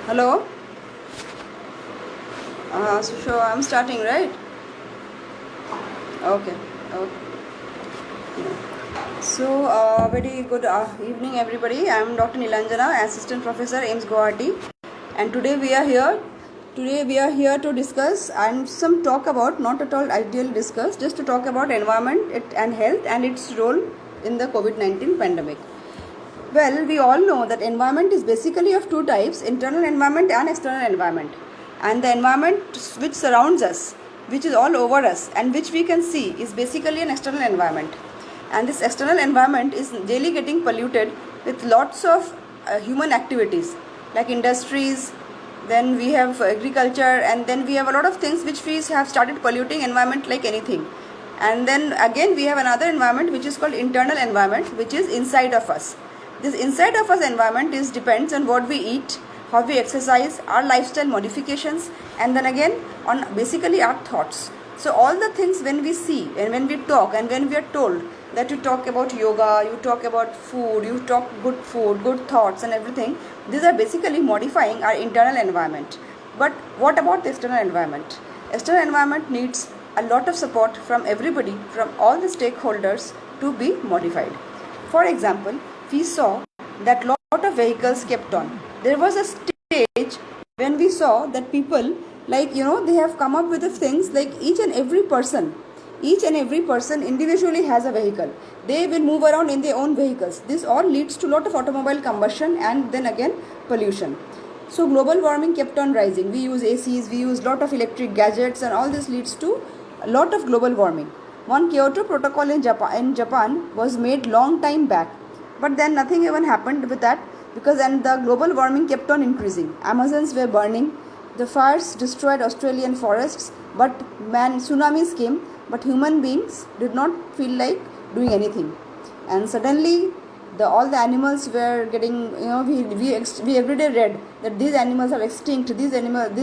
Hello. So I'm starting, right? Okay. Okay. So, very good evening, everybody. I'm Dr. Nilanjana, Assistant Professor, AIMS Guwahati, and today we are here. Today we are here to discuss and some talk about, not at all ideal discuss, just to talk about environment and health and its role in the COVID-19 pandemic. Well, we all know that environment is basically of two types: internal environment and external environment. And the environment which surrounds us, which is all over us and which we can see, is basically an external environment. And this external environment is daily getting polluted with lots of human activities like industries, then we have agriculture, and then we have a lot of things which we have started polluting environment like anything. And then again we have another environment which is called internal environment, which is inside of us. This inside of us environment is depends on what we eat, how we exercise, our lifestyle modifications, and then again on basically our thoughts. So all the things when we see and when we talk and when we are told that you talk about yoga, you talk about food, you talk food, good thoughts and everything, these are basically modifying our internal environment. But what about the external environment? External environment needs a lot of support from everybody, from all the stakeholders to be modified. For example, we saw that lot of vehicles kept on. There was a stage when we saw that people, they have come up with the things like each and every person individually has a vehicle. They will move around in their own vehicles. This all leads to lot of automobile combustion and then again pollution. So global warming kept on rising. We use ACs, we use lot of electric gadgets, and all this leads to a lot of global warming. One Kyoto Protocol in Japan was made long time back, but then nothing even happened with that, because then the global warming kept on increasing. Amazons were burning, the fires destroyed Australian forests, but tsunamis came, but human beings did not feel like doing anything. And suddenly all the animals were getting, we every day read that these animals are extinct, these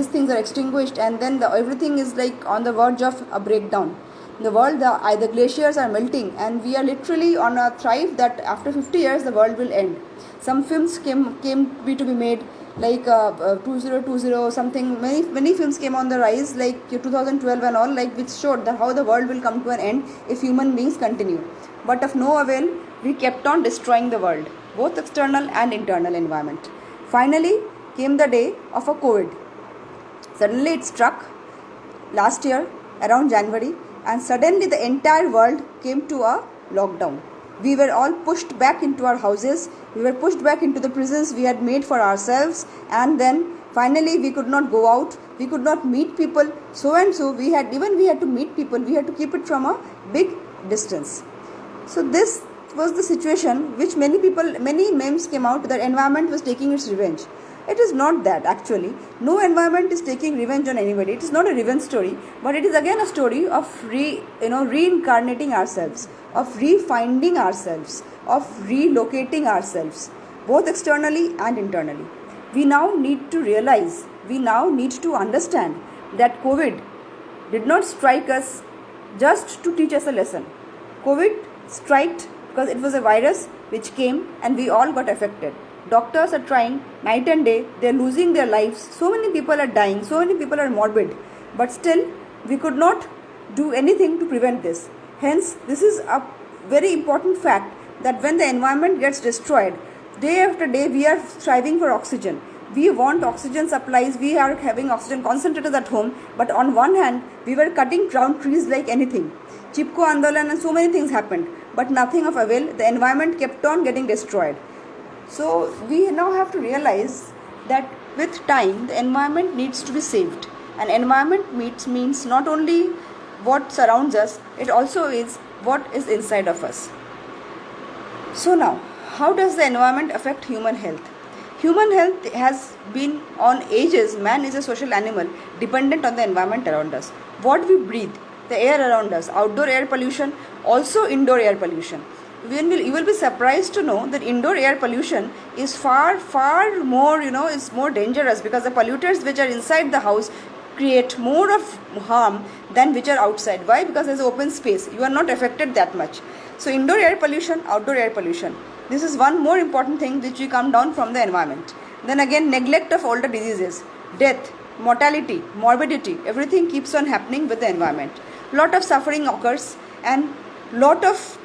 things are extinguished, and then everything is like on the verge of a breakdown. In the world, the glaciers are melting, and we are literally on a thrive that after 50 years the world will end. Some films came to be made, like 2020 something. Many films came on the rise, like 2012 and all, like which showed that how the world will come to an end if human beings continue. But of no avail, we kept on destroying the world, both external and internal environment. Finally came the day of a COVID. Suddenly it struck last year around January, and suddenly the entire world came to a lockdown. We were all pushed back into our houses, we were pushed back into the prisons we had made for ourselves, and then finally we could not go out, we could not meet people, so we had to meet people, we had to keep it from a big distance. So this was the situation which many memes came out that environment was taking its revenge. It is not that actually. No environment is taking revenge on anybody. It is not a revenge story, but it is again a story of reincarnating ourselves, of refinding ourselves, of relocating ourselves, both externally and internally. We now need to realize, we now need to understand that COVID did not strike us just to teach us a lesson. COVID struck because it was a virus which came and we all got affected. Doctors are trying night and day, they are losing their lives, so many people are dying, so many people are morbid, but still we could not do anything to prevent this. Hence, this is a very important fact that when the environment gets destroyed, day after day we are striving for oxygen. We want oxygen supplies, we are having oxygen concentrators at home, but on one hand we were cutting down trees like anything. Chipko Andolan and so many things happened, but nothing of avail. The environment kept on getting destroyed. So we now have to realize that with time the environment needs to be saved. And environment means not only what surrounds us, it also is what is inside of us. So now, how does the environment affect human health? Human health has been on ages. Man is a social animal dependent on the environment around us. What we breathe, the air around us, outdoor air pollution, also indoor air pollution. You will be surprised to know that indoor air pollution is far more, is more dangerous, because the polluters which are inside the house create more of harm than which are outside. Why? Because there is open space. You are not affected that much. So indoor air pollution, outdoor air pollution. This is one more important thing which we come down from the environment. Then again, neglect of older diseases, death, mortality, morbidity, everything keeps on happening with the environment. Lot of suffering occurs, and lot of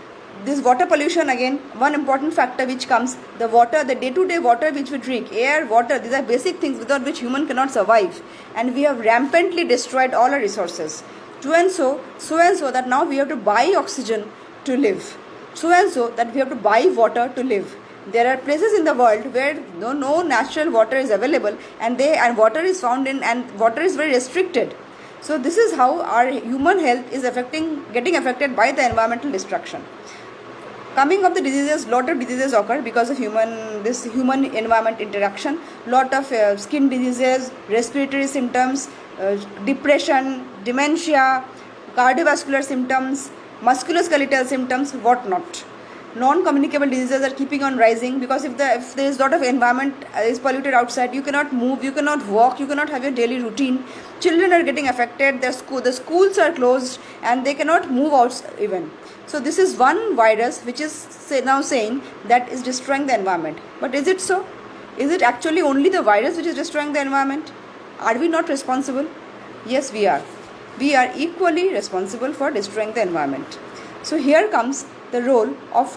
this water pollution, again one important factor which comes, the water, the day-to-day water which we drink, air, water, these are basic things without which human cannot survive, and we have rampantly destroyed all our resources. So and so that now we have to buy oxygen to live, so and so that we have to buy water to live. There are places in the world where no natural water is available, and water is found in, and water is very restricted. So this is how our human health is getting affected by the environmental destruction. Coming of the diseases, lot of diseases occur because of human environment interaction. Lot of skin diseases, respiratory symptoms, depression, dementia, cardiovascular symptoms, musculoskeletal symptoms, whatnot. Non-communicable diseases are keeping on rising because if there is a lot of environment is polluted outside, you cannot move, you cannot walk, you cannot have your daily routine. Children are getting affected, the schools are closed, and they cannot move out even. So this is one virus which is now saying that is destroying the environment. But is it so? Is it actually only the virus which is destroying the environment? Are we not responsible? Yes, we are. We are equally responsible for destroying the environment. So here comes the role of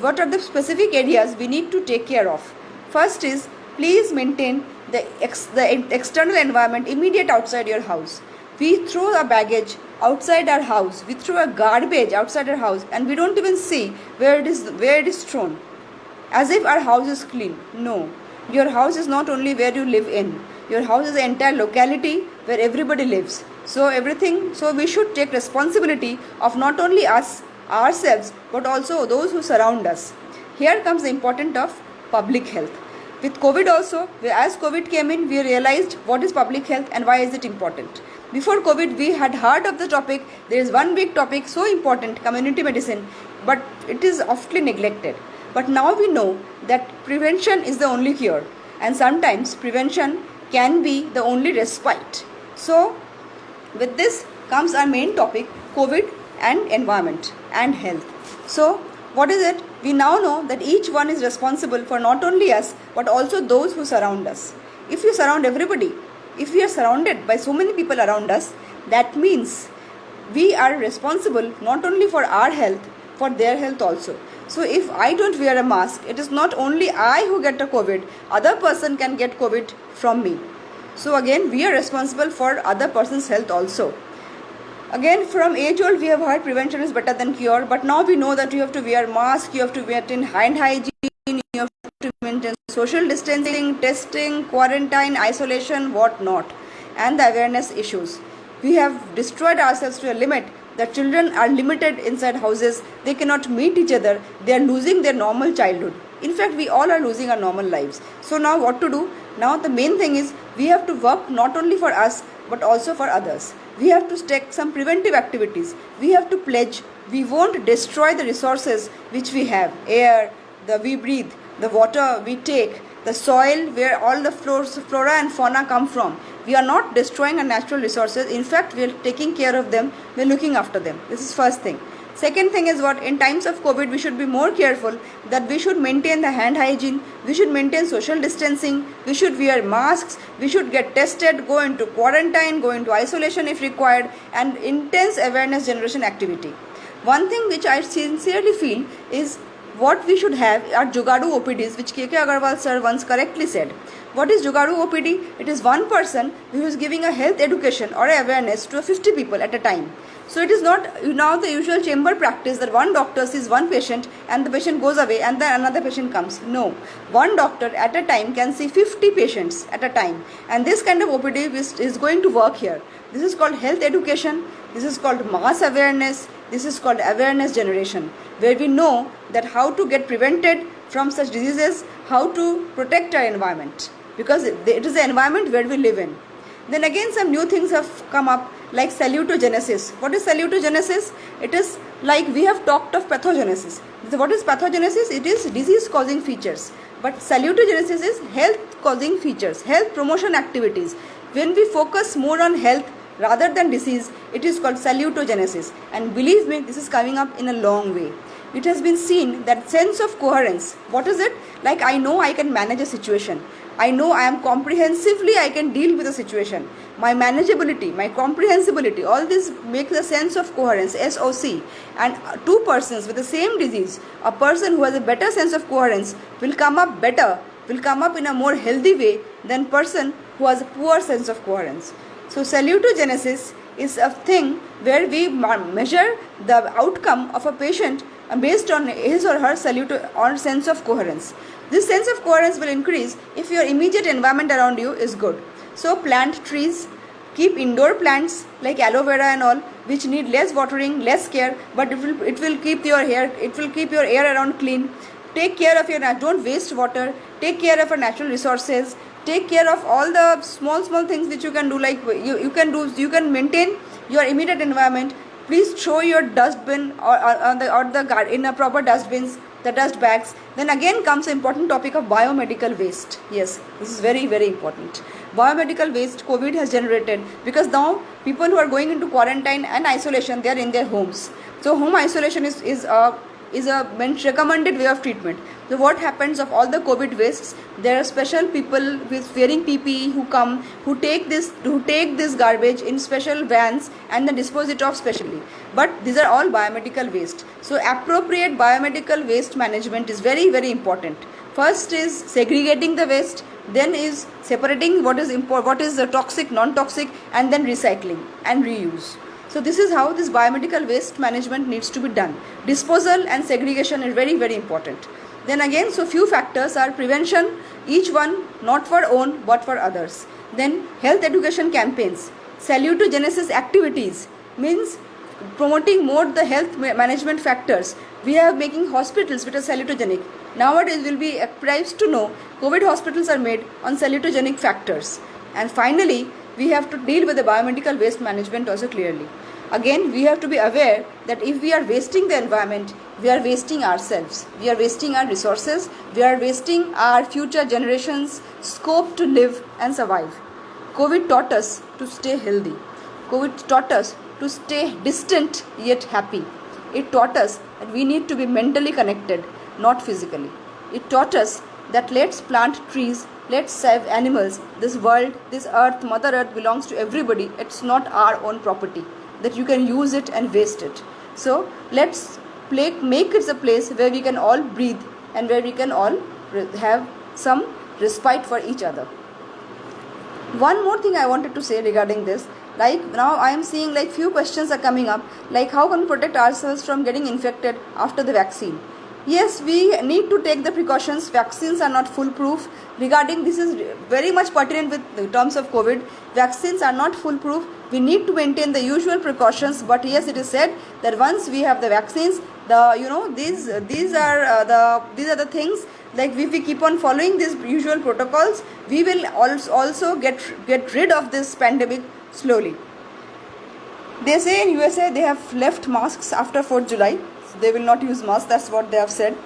what are the specific areas we need to take care of. First is, please maintain the external environment immediate outside your house. We throw a baggage outside our house, we throw a garbage outside our house, and we don't even see where it is thrown, as if our house is clean. No, your house is not only where you live in, your house is the entire locality where everybody lives. So we should take responsibility of not only ourselves, but also those who surround us. Here comes the importance of public health. With COVID also, as COVID came in, we realized what is public health and why is it important. Before COVID, we had heard of the topic. There is one big topic so important, community medicine, but it is often neglected. But now we know that prevention is the only cure, and sometimes prevention can be the only respite. So with this comes our main topic, COVID and environment and health. So what is it? We now know that each one is responsible for not only us, but also those who surround us. If you surround everybody, if we are surrounded by so many people around us, that means we are responsible not only for our health, for their health also. So if I don't wear a mask, it is not only I who get a COVID, other person can get COVID from me. So again, we are responsible for other person's health also. Again, from age old, we have heard prevention is better than cure, but now we know that you have to wear mask, you have to maintain hand hygiene, you have to maintain social distancing, testing, quarantine, isolation, what not, and the awareness issues. We have destroyed ourselves to a limit that children are limited inside houses, they cannot meet each other, they are losing their normal childhood. In fact, we all are losing our normal lives. So now what to do? Now the main thing is we have to work not only for us, but also for others. We have to take some preventive activities. We have to pledge we won't destroy the resources which we have, air, we breathe, the water we take, the soil where all the flora and fauna come from. We are not destroying our natural resources. In fact, we are taking care of them. We are looking after them. This is first thing. Second thing is what? In times of COVID, we should be more careful that we should maintain the hand hygiene, we should maintain social distancing, we should wear masks, we should get tested, go into quarantine, go into isolation if required, and intense awareness generation activity. One thing which I sincerely feel is what we should have are Jugadu OPDs, which K.K. Agarwal sir once correctly said. What is Jugadu OPD? It is one person who is giving a health education or awareness to 50 people at a time. So it is not now the usual chamber practice that one doctor sees one patient and the patient goes away and then another patient comes. No, one doctor at a time can see 50 patients at a time, and this kind of OPD is going to work here. This is called health education, this is called mass awareness, this is called awareness generation, where we know that how to get prevented from such diseases, how to protect our environment, because it is the environment where we live in. Then again some new things have come up like salutogenesis. What is salutogenesis? It is like we have talked of pathogenesis. So what is pathogenesis? It is disease causing features. But salutogenesis is health causing features, health promotion activities. When we focus more on health rather than disease, it is called salutogenesis. And believe me, this is coming up in a long way. It has been seen that sense of coherence. What is it? Like I know I can manage a situation. I know I am comprehensively, I can deal with the situation. My manageability, my comprehensibility, all this makes a sense of coherence, SOC. And two persons with the same disease, a person who has a better sense of coherence will come up better, will come up in a more healthy way than person who has a poor sense of coherence. So salutogenesis is a thing where we measure the outcome of a patient based on his or her or sense of coherence. This sense of coherence will increase if your immediate environment around you is good. So plant trees, keep indoor plants like aloe vera and all, which need less watering, less care, but it will keep your air around clean. Take care of don't waste water. Take care of your natural resources. Take care of all the small things which you can do, like you can maintain your immediate environment. Please throw your dustbin in a proper dustbins, the dust bags. Then again comes the important topic of biomedical waste. Yes, this is very, very important. Biomedical waste COVID has generated, because now people who are going into quarantine and isolation, they are in their homes. So home isolation is a recommended way of treatment. So what happens of all the COVID wastes? There are special people with wearing PPE who take this garbage in special vans and then dispose it off specially. But these are all biomedical waste. So appropriate biomedical waste management is very, very important. First is segregating the waste, then is separating what is the toxic, non-toxic, and then recycling and reuse. So this is how this biomedical waste management needs to be done. Disposal and segregation is very, very important. Then again, so few factors are prevention, each one not for own but for others. Then health education campaigns, salutogenesis activities, means promoting more the health management factors. We are making hospitals which are salutogenic. Nowadays we'll be surprised to know COVID hospitals are made on salutogenic factors. And finally, we have to deal with the biomedical waste management also clearly. Again, we have to be aware that if we are wasting the environment, we are wasting ourselves. We are wasting our resources. We are wasting our future generations' scope to live and survive. COVID taught us to stay healthy. COVID taught us to stay distant yet happy. It taught us that we need to be mentally connected, not physically. It taught us that let's plant trees, let's save animals. This world, this earth, Mother Earth belongs to everybody. It's not our own property that you can use it and waste it. So let's make it a place where we can all breathe and where we can all have some respite for each other. One more thing I wanted to say regarding this, like now I am seeing like few questions are coming up, like how can we protect ourselves from getting infected after the vaccine? Yes, we need to take the precautions. Vaccines are not foolproof. Regarding this is very much pertinent with the terms of COVID. Vaccines are not foolproof. We need to maintain the usual precautions. But yes, it is said that once we have the vaccines, these are the things. Like if we keep on following these usual protocols, we will also get rid of this pandemic slowly. They say in USA they have left masks after 4th July. They will not use masks, that's what they have said.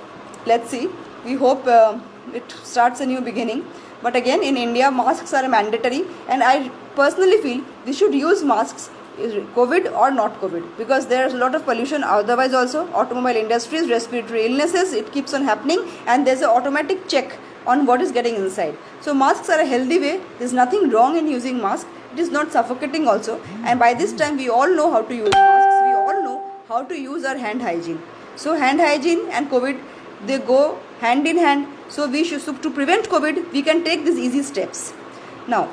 Let's see. We hope it starts a new beginning. But again, in India, masks are mandatory, and I personally feel we should use masks, COVID or not COVID, because there is a lot of pollution. Otherwise also, automobile industries, respiratory illnesses, it keeps on happening, and there's an automatic check on what is getting inside. So masks are a healthy way. There's nothing wrong in using masks. It is not suffocating also. And by this time, we all know how to use masks. We all know how to use our hand hygiene. So hand hygiene and COVID, they go hand in hand. So to prevent COVID, we can take these easy steps. Now,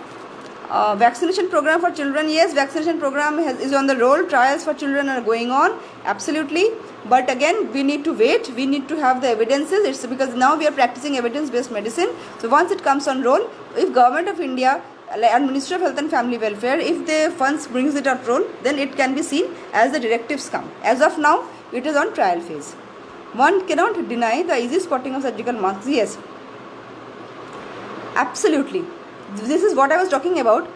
vaccination program for children. Yes, vaccination program is on the roll. Trials for children are going on. Absolutely. But again, we need to wait. We need to have the evidences. It's because now we are practicing evidence-based medicine. So once it comes on roll, if Government of India and Ministry of Health and Family Welfare, if the funds brings it on roll, then it can be seen as the directives come. As of now, it is on trial phase. One cannot deny the easy spotting of surgical masks. Yes, absolutely. This is what I was talking about.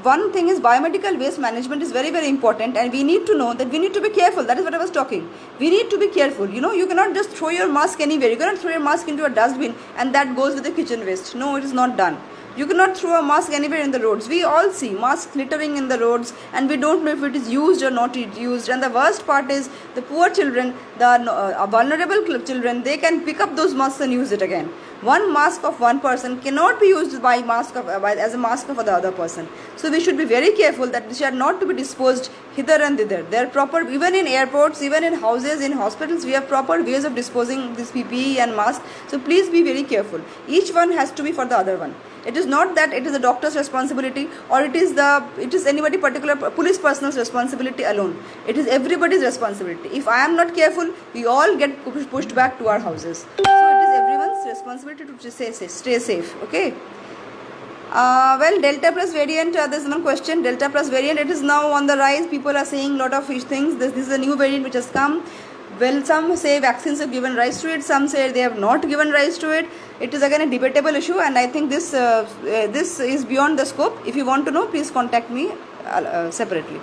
One thing is biomedical waste management is very, very important, and we need to know that we need to be careful. That is what I was talking. We need to be careful. You cannot just throw your mask anywhere. You cannot throw your mask into a dustbin and that goes with the kitchen waste. No, it is not done. You cannot throw a mask anywhere in the roads. We all see masks littering in the roads, and we don't know if it is used or not used. And the worst part is the poor children, vulnerable children, they can pick up those masks and use it again. One mask of one person cannot be used as a mask of the other person. So we should be very careful that they are not to be disposed hither and thither. They are proper, even in airports, even in houses, in hospitals, we have proper ways of disposing this PPE and mask. So please be very careful. Each one has to be for the other one. It is not that it is the doctor's responsibility or it is anybody particular police person's responsibility alone. It is everybody's responsibility. If I am not careful, we all get pushed back to our houses. So it is everyone's responsibility to stay safe. Okay. Well, Delta plus variant, there's one question. Delta plus variant, it is now on the rise. People are saying a lot of things. This is a new variant which has come. Well, some say vaccines have given rise to it. Some say they have not given rise to it. It is again a debatable issue, and I think this is beyond the scope. If you want to know, please contact me separately.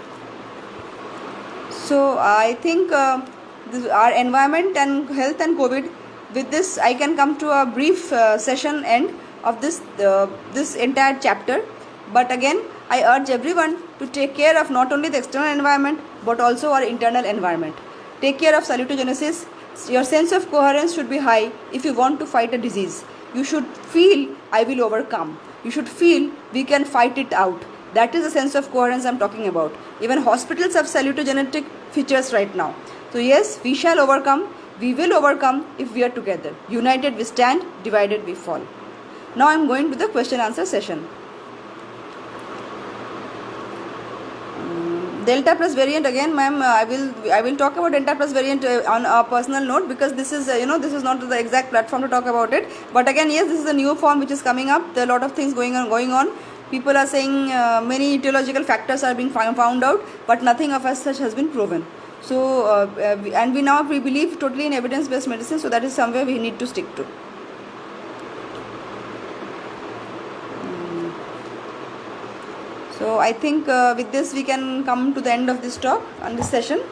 So I think our environment and health and COVID. With this, I can come to a brief session end of this entire chapter. But again, I urge everyone to take care of not only the external environment but also our internal environment. Take care of salutogenesis. Your sense of coherence should be high if you want to fight a disease. You should feel, I will overcome. You should feel, we can fight it out. That is the sense of coherence I am talking about. Even hospitals have salutogenetic features right now. So yes, we shall overcome. We will overcome if we are together. United we stand, divided we fall. Now I am going to the question answer session. Delta plus variant, again, ma'am, I will talk about Delta plus variant on a personal note, because this is this is not the exact platform to talk about it. But again, yes, this is a new form which is coming up. There are a lot of things going on. People are saying many etiological factors are being found out, but nothing of as such has been proven. So and we believe totally in evidence-based medicine. So that is somewhere we need to stick to. So I think with this we can come to the end of this talk on this session.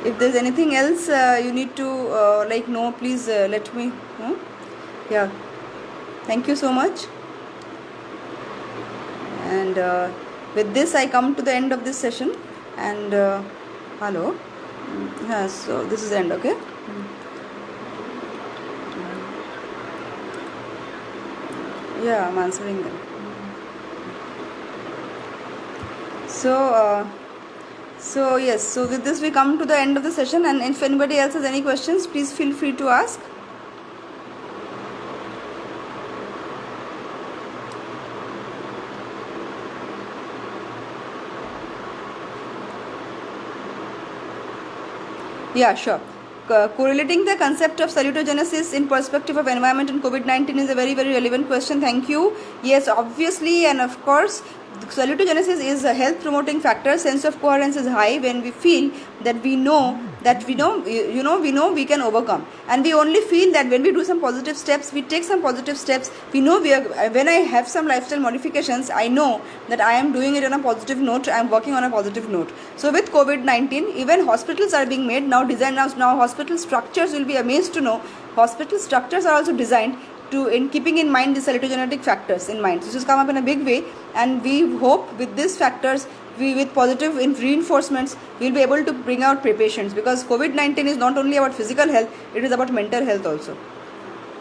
If there is anything else you need to know, please let me know. Yeah. Thank you so much. And with this I come to the end of this session. And hello. Yeah, so this is the end, okay? Yeah, I'm answering them. So yes, so with this we come to the end of the session, and if anybody else has any questions, please feel free to ask. Yeah, sure. Correlating the concept of salutogenesis in perspective of environment and COVID-19 is a very, very relevant question. Thank you. Yes, obviously, and of course, salutogenesis is a health promoting factor. Sense of coherence is high when we feel that we know we can overcome, and we only feel that when we do some positive steps, we take some positive steps, we know when I have some lifestyle modifications, I know that I am doing it on a positive note, I am working on a positive note. So with COVID-19, even hospitals are being made now, designed now hospital structures, will be amazed to know hospital structures are also designed in keeping in mind the salutogenetic factors in mind. So this has come up in a big way, and we hope with these factors, with positive reinforcements, we will be able to bring out patients, because COVID-19 is not only about physical health, it is about mental health also.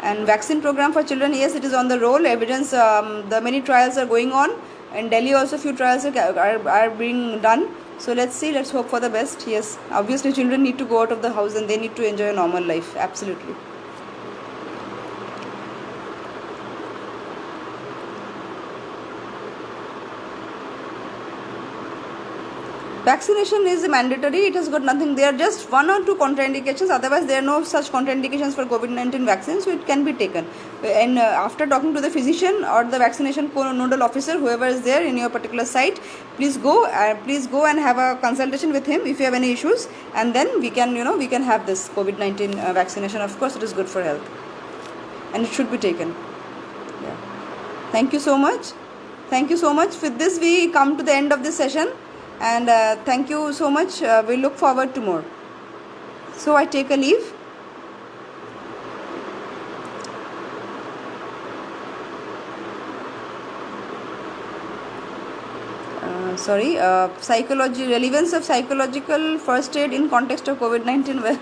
And vaccine program for children, yes, it is on the roll. Evidence, the many trials are going on. In Delhi also few trials are being done. So let's see, let's hope for the best. Yes, obviously children need to go out of the house and they need to enjoy a normal life. Absolutely. Vaccination is mandatory. It has got nothing. There are just one or two contraindications. Otherwise, there are no such contraindications for COVID-19 vaccine. So it can be taken. And after talking to the physician or the vaccination nodal officer, whoever is there in your particular site, please go and have a consultation with him if you have any issues. And then we can have this COVID-19 vaccination. Of course, it is good for health, and it should be taken. Yeah. Thank you so much. Thank you so much. With this, we come to the end of this session. And thank you so much. We look forward to more. So I take a leave. Psychology, relevance of psychological first aid in context of COVID-19. Well,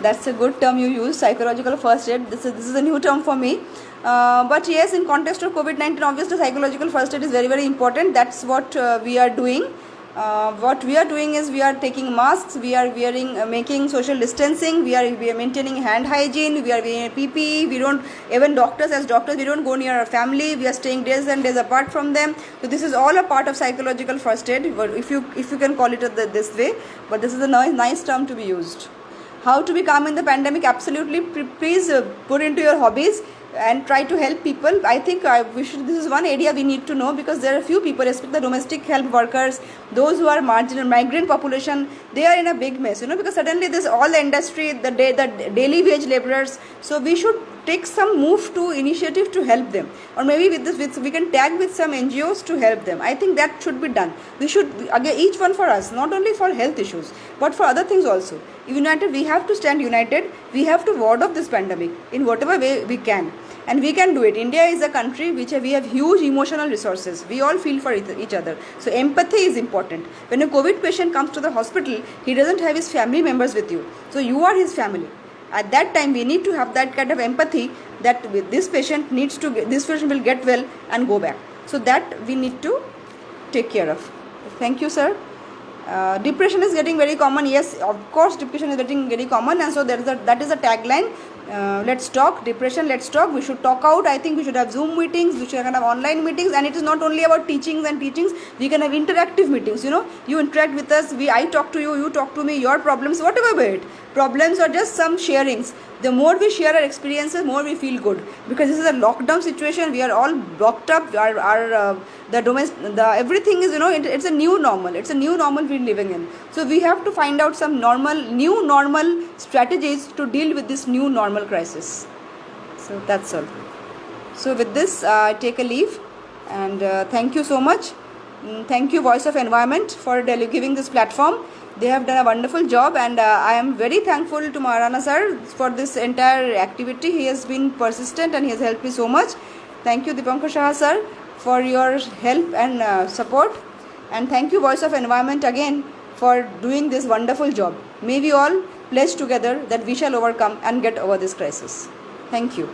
that's a good term you use, psychological first aid. This is a new term for me. But yes, in context of COVID-19, obviously psychological first aid is very, very important. That's what we are doing. What we are doing is we are taking masks, we are wearing, making social distancing, we are maintaining hand hygiene, we are wearing PPE. We don't, even doctors, as doctors, we don't go near our family. We are staying days and days apart from them. So this is all a part of psychological first aid, if you can call it this way. But this is a nice term to be used. How to be calm in the pandemic? Absolutely, please put into your hobbies and try to help people. I think this is one area we need to know, because there are few people, especially the domestic help workers, those who are marginal migrant population, they are in a big mess, because suddenly this all the industry, the daily wage laborers. So we should take some move to initiative to help them, or maybe we can tag with some NGOs to help them. I think that should be done. We should, again, each one for us, not only for health issues but for other things also. United, we have to stand united. We have to ward off this pandemic in whatever way we can, and we can do it. India is a country which we have huge emotional resources. We all feel for each other. So empathy is important. When a COVID patient comes to the hospital, he doesn't have his family members with you, so you are his family. At that time, we need to have that kind of empathy that this patient will get well and go back. So that we need to take care of. Thank you, sir. Depression is getting very common. Yes, of course, depression is getting very common, and so that is a tagline. Let's talk depression. Let's talk. We should talk out. I think we should have Zoom meetings. We should have online meetings, and it is not only about teachings and teachings. We can have interactive meetings. You interact with us. I talk to you. You talk to me. Your problems, whatever be it. Problems are just some sharings. The more we share our experiences, more we feel good, because this is a lockdown situation. We are all blocked up. Everything is, it's a new normal. It's a new normal we're living in. So we have to find out some new normal strategies to deal with this new normal crisis. So that's all. So with this, I take a leave, and thank you so much. Thank you, Voice of Environment, for giving this platform. They have done a wonderful job, and I am very thankful to Maharana sir for this entire activity. He has been persistent and he has helped me so much. Thank you, Dipankar Shah sir, for your help and support. And thank you, Voice of Environment, again for doing this wonderful job. May we all pledge together that we shall overcome and get over this crisis. Thank you.